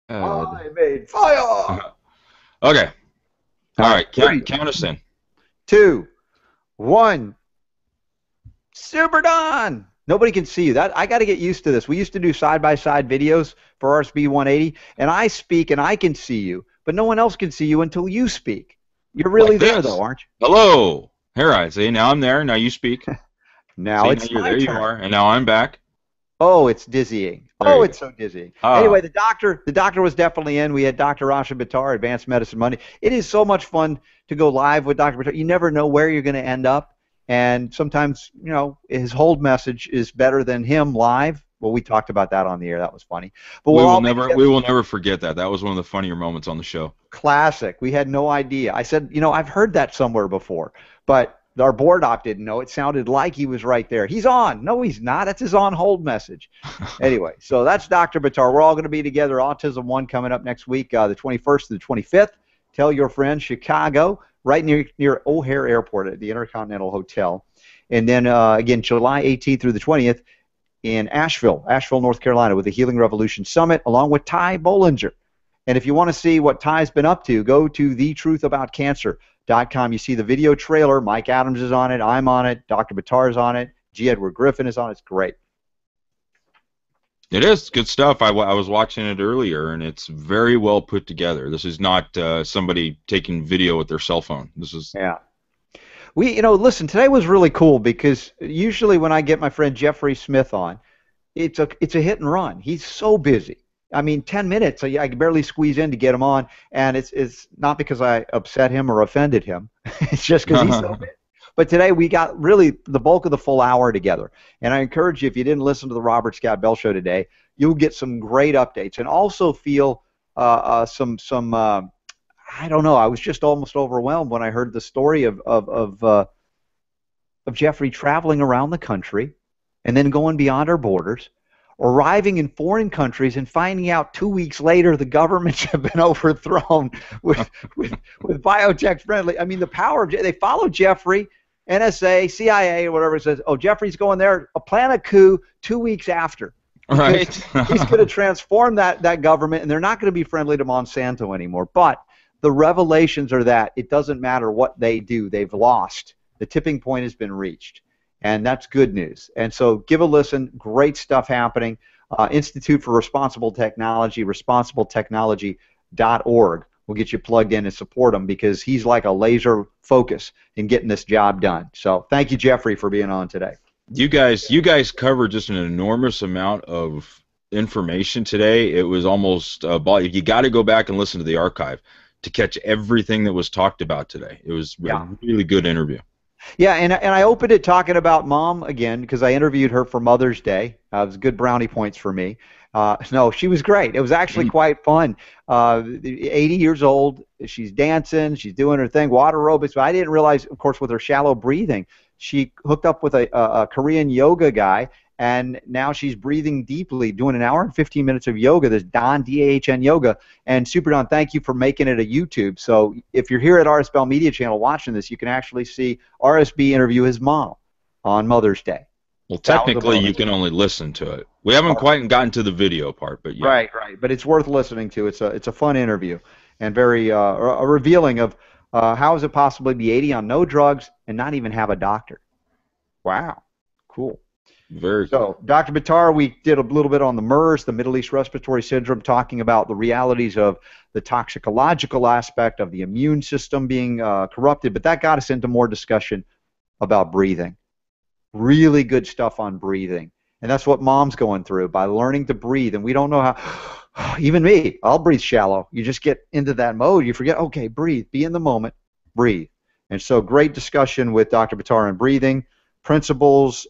I made fire. Okay. All All right, right. three, Count us in. 2, 1. Super Don. Nobody can see you. That I got to get used to this. We used to do side by side videos for RSB 180, and I speak and I can see you, but no one else can see you until you speak. You're really Like there though, this. aren't you? Hello. Here I see. Now I'm there. Now you speak. Now See, now it's you're my there. You turn. are. And now I'm back. Oh, it's dizzying. There Oh, you go. it's so dizzying. Anyway, Ah. the doctor was definitely in. We had Dr. Rasha Buttar, Advanced Medicine Monday. It is so much fun to go live with Dr. Buttar. You never know where you're going to end up, and sometimes, his hold message is better than him live. Well, we talked about that on the air. That was funny. But We we'll will all be never together. we will never forget that. That was one of the funnier moments on the show. Classic. We had no idea. I said, I've heard that somewhere before, but our board op didn't know. It sounded like he was right there. He's on. No, he's not. That's his on hold message. Anyway, so that's Dr. Buttar. We're all going to be together. Autism One coming up next week, the 21st to the 25th. Tell your friends. Chicago, right near O'Hare Airport at the Intercontinental Hotel. And then again, July 18th through the 20th in Asheville, North Carolina, with the Healing Revolution Summit, along with Ty Bollinger. And if you want to see what Ty's been up to, go to thetruthaboutcancer.com. You see the video trailer. Mike Adams is on it. I'm on it. Dr. Buttar is on it. G. Edward Griffin is on it. It's great. It is good stuff. I was watching it earlier, and it's very well put together. This is not somebody taking video with their cell phone. This is Yeah. Listen, today was really cool because usually when I get my friend Jeffrey Smith on, it's a hit and run. He's so busy. I mean, 10 minutes, I can barely squeeze in to get him on, and it's not because I upset him or offended him. It's just because he's so busy. But today we got really the bulk of the full hour together, and I encourage you, if you didn't listen to the Robert Scott Bell Show today, you'll get some great updates and also feel some I don't know. I was just almost overwhelmed when I heard the story of Jeffrey traveling around the country and then going beyond our borders, arriving in foreign countries and finding out 2 weeks later the governments have been overthrown with biotech friendly. I mean, the power of they follow Jeffrey, NSA, CIA, or whatever it says. Oh, Jeffrey's going there. A plan a coup 2 weeks after. right. He's going to transform that government, and they're not going to be friendly to Monsanto anymore. But the revelations are that it doesn't matter what they do. They've lost. The tipping point has been reached. And that's good news. And so give a listen. Great stuff happening. Institute for Responsible Technology, responsibletechnology.org will get you plugged in and support him because he's like a laser focus in getting this job done. So thank you, Jeffrey, for being on today. You guys covered just an enormous amount of information today. It was almost you got to go back and listen to the archive to catch everything that was talked about today. It was a really good interview. Yeah, and I opened it talking about Mom again because I interviewed her for Mother's Day. It was good brownie points for me. No, she was great. It was actually quite fun. 80 years old. She's dancing. She's doing her thing, water aerobics. But I didn't realize, of course, with her shallow breathing, she hooked up with a Korean yoga guy, and now she's breathing deeply, doing an hour and 15 minutes of yoga, this Don, D-A-H-N yoga. And Super Don, thank you for making it a YouTube. So if you're here at RS Bell Media Channel watching this, you can actually see RSB interview his mom on Mother's Day. Well, technically, you can only listen to it. We haven't quite gotten to the video part, but yeah. Right. But it's worth listening to. It's a fun interview and very revealing of how is it possible to be 80 on no drugs and not even have a doctor. Wow. Cool. Very cool. So, Dr. Buttar, we did a little bit on the MERS, the Middle East Respiratory Syndrome, talking about the realities of the toxicological aspect of the immune system being corrupted, but that got us into more discussion about breathing. Really good stuff on breathing. And that's what Mom's going through by learning to breathe. And we don't know how, even me, I'll breathe shallow. You just get into that mode. You forget, okay, breathe. Be in the moment. Breathe. And so great discussion with Dr. Buttar on breathing. Principles,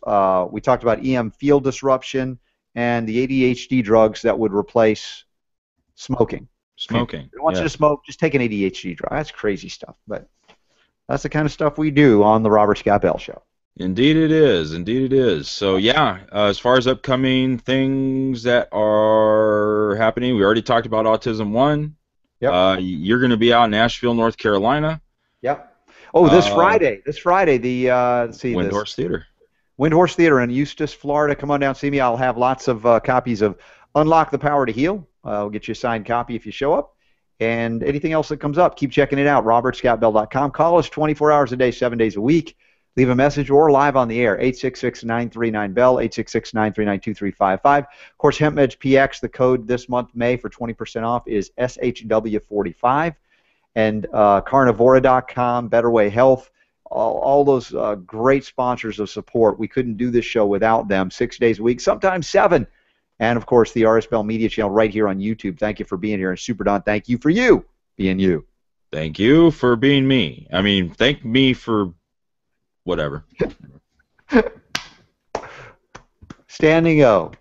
we talked about EM field disruption and the ADHD drugs that would replace smoking. Smoking. If you want you to smoke, just take an ADHD drug. That's crazy stuff. But that's the kind of stuff we do on the Robert Scott Bell Show. Indeed it is. Indeed it is. So, yeah, as far as upcoming things that are happening, we already talked about Autism One. Yep. You're going to be out in Asheville, North Carolina. Yep. Oh, this Friday, the let's see, Windhorse Theater. Windhorse Theater in Eustis, Florida. Come on down, see me. I'll have lots of copies of Unlock the Power to Heal. We'll get you a signed copy if you show up. And anything else that comes up, keep checking it out. RobertScottBell.com. Call us 24 hours a day, 7 days a week. Leave a message or live on the air, 866-939-BELL, 866-939-2355. Of course, HempMeds PX, the code this month, May, for 20% off is SHW45. And Carnivora.com, Better Way Health, all those great sponsors of support. We couldn't do this show without them 6 days a week, sometimes 7. And, of course, the RS Bell Media channel right here on YouTube. Thank you for being here. And Super Don, thank you for you being you. Thank you for being me. I mean, thank me for whatever. Standing O.